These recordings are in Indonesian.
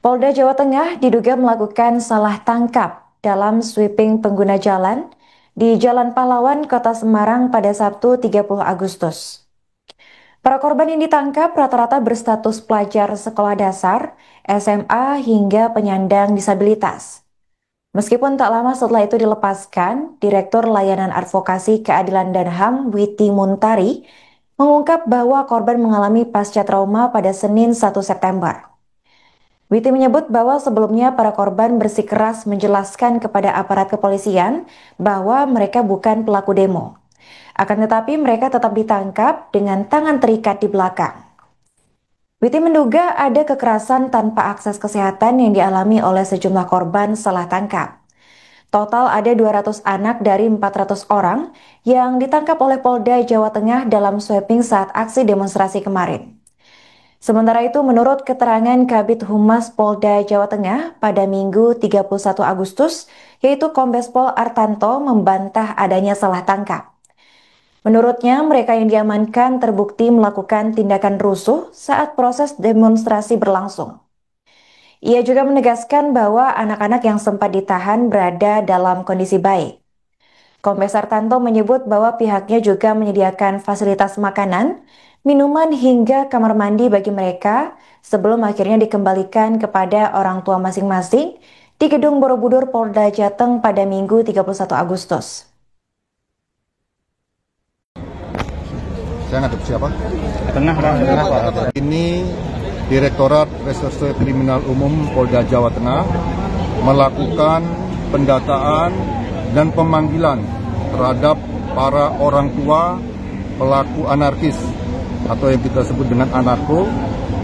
Polda Jawa Tengah diduga melakukan salah tangkap dalam sweeping pengguna jalan di Jalan Pahlawan, Kota Semarang pada Sabtu 30 Agustus. Para korban yang ditangkap rata-rata berstatus pelajar sekolah dasar, SMA hingga penyandang disabilitas. Meskipun tak lama setelah itu dilepaskan, Direktur Layanan Advokasi Keadilan dan HAM Witi Muntari mengungkap bahwa korban mengalami pasca trauma pada Senin 1 September. Witi menyebut bahwa sebelumnya para korban bersikeras menjelaskan kepada aparat kepolisian bahwa mereka bukan pelaku demo. Akan tetapi mereka tetap ditangkap dengan tangan terikat di belakang. Witi menduga ada kekerasan tanpa akses kesehatan yang dialami oleh sejumlah korban salah tangkap. Total ada 200 anak dari 400 orang yang ditangkap oleh Polda Jawa Tengah dalam sweeping saat aksi demonstrasi kemarin. Sementara itu, menurut keterangan Kabid Humas Polda Jawa Tengah pada Minggu 31 Agustus, yaitu Kombes Pol Artanto membantah adanya salah tangkap. Menurutnya, mereka yang diamankan terbukti melakukan tindakan rusuh saat proses demonstrasi berlangsung. Ia juga menegaskan bahwa anak-anak yang sempat ditahan berada dalam kondisi baik. Kombes Artanto menyebut bahwa pihaknya juga menyediakan fasilitas makanan, minuman hingga kamar mandi bagi mereka sebelum akhirnya dikembalikan kepada orang tua masing-masing di Gedung Borobudur Polda Jateng pada Minggu 31 Agustus. Saya ngadep siapa? Tengah Pak. Ini Direktorat Reserse Kriminal Umum Polda Jawa Tengah melakukan pendataan dan pemanggilan terhadap para orang tua pelaku anarkis atau yang kita sebut dengan anarko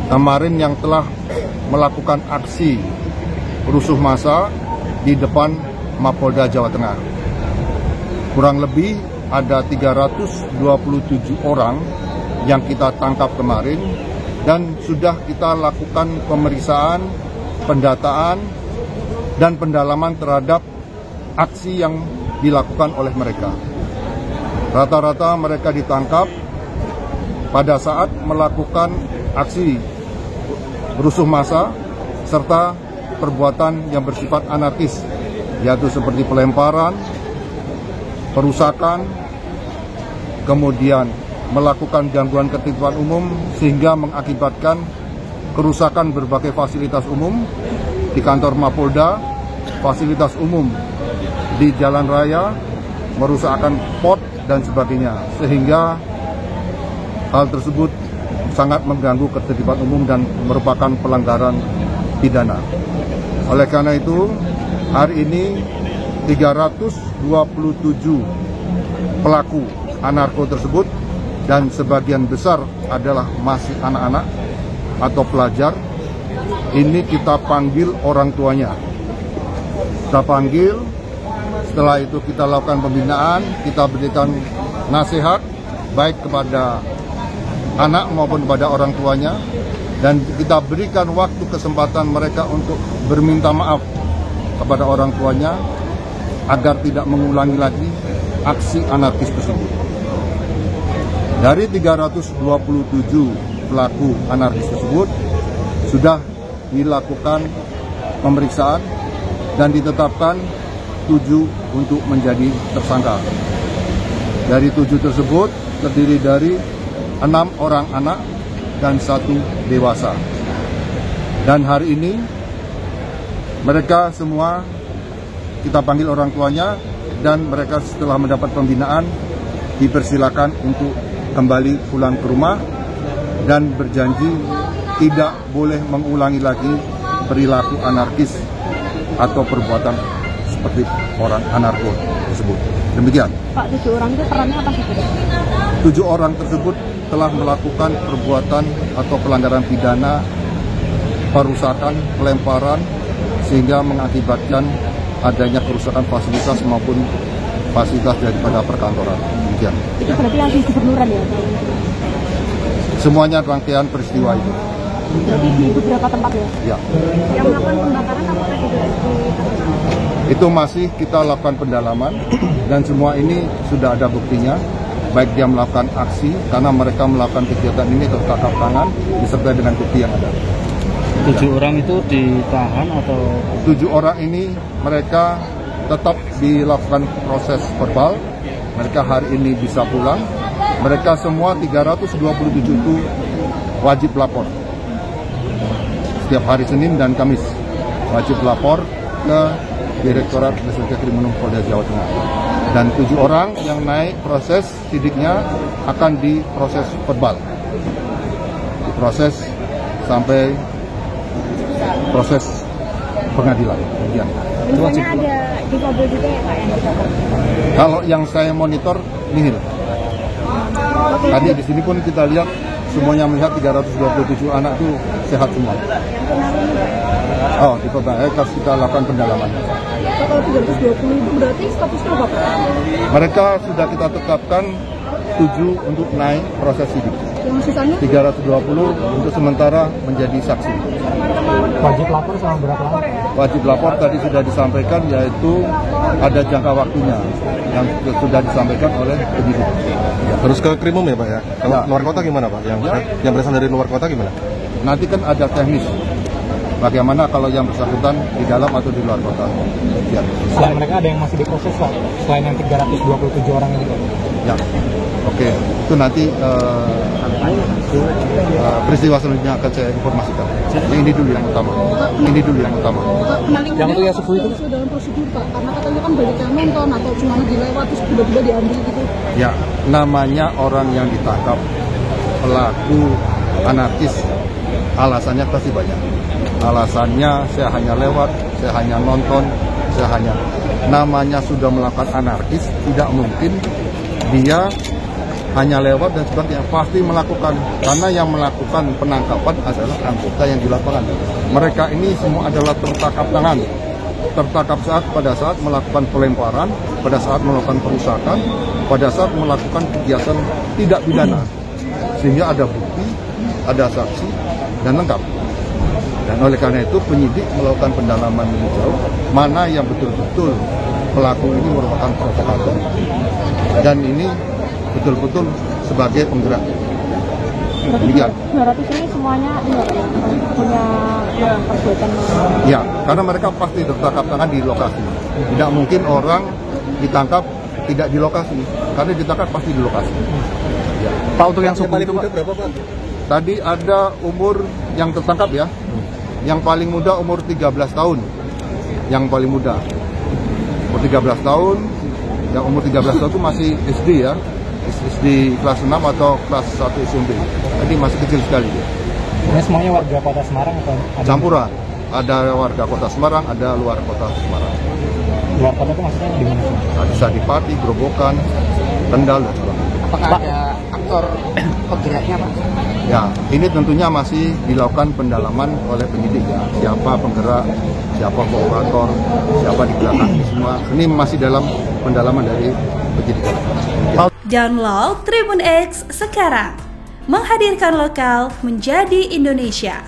kemarin yang telah melakukan aksi rusuh massa di depan Mapolda Jawa Tengah. Kurang lebih ada 327 orang yang kita tangkap kemarin dan sudah kita lakukan pemeriksaan, pendataan, dan pendalaman terhadap aksi yang dilakukan oleh mereka. Rata-rata mereka ditangkap pada saat melakukan aksi rusuh massa serta perbuatan yang bersifat anarkis, yaitu seperti pelemparan, perusakan, kemudian melakukan gangguan ketertiban umum sehingga mengakibatkan kerusakan berbagai fasilitas umum di kantor Mapolda, fasilitas umum di jalan raya, merusakkan pot dan sebagainya, sehingga hal tersebut sangat mengganggu ketertiban umum dan merupakan pelanggaran pidana. Oleh karena itu, hari ini 327 pelaku anarko tersebut dan sebagian besar adalah masih anak-anak atau pelajar. Ini kita panggil orang tuanya. Kita panggil, setelah itu kita lakukan pembinaan, kita berikan nasihat baik kepada anak maupun kepada orang tuanya, dan kita berikan waktu kesempatan mereka untuk berminta maaf kepada orang tuanya agar tidak mengulangi lagi aksi anarkis tersebut. Dari 327 pelaku anarkis tersebut sudah dilakukan pemeriksaan dan ditetapkan 7 untuk menjadi tersangka. Dari 7 tersebut terdiri dari 6 orang anak dan 1 dewasa. Dan hari ini mereka semua kita panggil orang tuanya dan mereka setelah mendapat pembinaan dipersilakan untuk kembali pulang ke rumah dan berjanji tidak boleh mengulangi lagi perilaku anarkis atau perbuatan seperti orang anarko tersebut. Demikian. Pak, 7 orang itu perannya apa sih? 7 orang tersebut telah melakukan perbuatan atau pelanggaran pidana, perusakan, pelemparan, sehingga mengakibatkan adanya kerusakan fasilitas maupun fasilitas daripada perkantoran. Demikian. Itu berarti yang di gubernuran ya? Semuanya rangkaian peristiwa itu. Jadi di beberapa tempat ya? Ya. Yang melakukan pembakaran apakah juga di... Itu masih kita lakukan pendalaman dan semua ini sudah ada buktinya. Baik dia melakukan aksi karena mereka melakukan kegiatan ini tertangkap tangan disertai dengan bukti yang ada. 7 orang itu ditahan atau 7 orang ini mereka tetap dilakukan proses verbal. Mereka hari ini bisa pulang. Mereka semua 327 itu wajib lapor. Setiap hari Senin dan Kamis wajib lapor ke Direktorat Reserse Kriminal Polda Jawa Tengah. Dan 7 orang yang naik proses sidiknya akan diproses verbal. Diproses sampai proses pengadilan. Kemudian. Misalnya ada difabel juga ya Pak yang ditangkap? Kalau yang saya monitor nihil. Tadi di sini pun kita lihat semuanya melihat 327 anak itu sehat semua. Yang kemarin Pak? Oh, di harus kita lakukan pendalaman. Kalau 320 itu berarti statusnya apa Pak? Mereka sudah kita tetapkan 7 untuk naik proses sidik. Yang sisanya? 320 untuk sementara menjadi saksi. wajib lapor selama berapa lama? Wajib lapor tadi sudah disampaikan, yaitu ada jangka waktunya yang sudah disampaikan oleh penyidik. Terus ke Krimum ya Pak ya? Kalau Ya. luar kota gimana Pak? Yang berasal dari luar kota gimana? Nanti kan ada teknis. Bagaimana kalau yang bersangkutan di dalam atau di luar kota? Ya. Selain mereka ada yang masih diproses Pak? Selain yang 327 orang ini Pak? Ya, oke. Itu nanti peristiwa selanjutnya akan saya informasikan. Ini dulu yang utama. Yang itu ya subuh itu? Dalam prosedur Pak, karena katanya kan banyak yang nonton atau cuma dilewat terus tiba-tiba diambil gitu. Ya, namanya orang yang ditangkap pelaku anarkis, alasannya pasti banyak. Alasannya saya hanya lewat, saya hanya nonton, saya hanya namanya sudah melakukan anarkis, tidak mungkin dia hanya lewat dan sebagainya, pasti melakukan, karena yang melakukan penangkapan adalah anggota yang di lapangan. Mereka ini semua adalah tertangkap tangan, tertangkap pada saat melakukan pelemparan, pada saat melakukan perusakan, pada saat melakukan kegiatan tidak pidana, sehingga ada bukti, ada saksi, dan lengkap. Dan oleh karena itu penyidik melakukan pendalaman lebih jauh, mana yang betul-betul pelaku ini merupakan provokator, dan ini betul-betul sebagai penggerak. Demikian. 200 ini semuanya punya perbuatan. Ya, karena mereka pasti tertangkap tangan di lokasi. Tidak mungkin orang ditangkap tidak di lokasi, karena ditangkap pasti di lokasi. Ya. Pak, untuk yang subuh itu Pak? Berapa Pak? Tadi ada umur yang tertangkap ya. Yang paling muda umur 13 tahun. Yang paling muda. Umur 13 tahun. Yang umur 13 tahun itu masih SD ya. SD kelas 6 atau kelas 1 SMP. Jadi masih kecil sekali dia. Ini semuanya warga kota Semarang atau ada Campuran. Ada warga kota Semarang, ada luar kota Semarang. luar kota itu maksudnya di mana? Ada Sadipati, Grobogan, Kendal dan sebagainya. Apakah ada aktor penggeraknya Pak? Ya, ini tentunya masih dilakukan pendalaman oleh penyidik ya. Siapa penggerak, siapa provokator, siapa di belakang ini semua. Ini masih dalam pendalaman dari penyidik. Download Tribun X sekarang. Menghadirkan lokal menjadi Indonesia.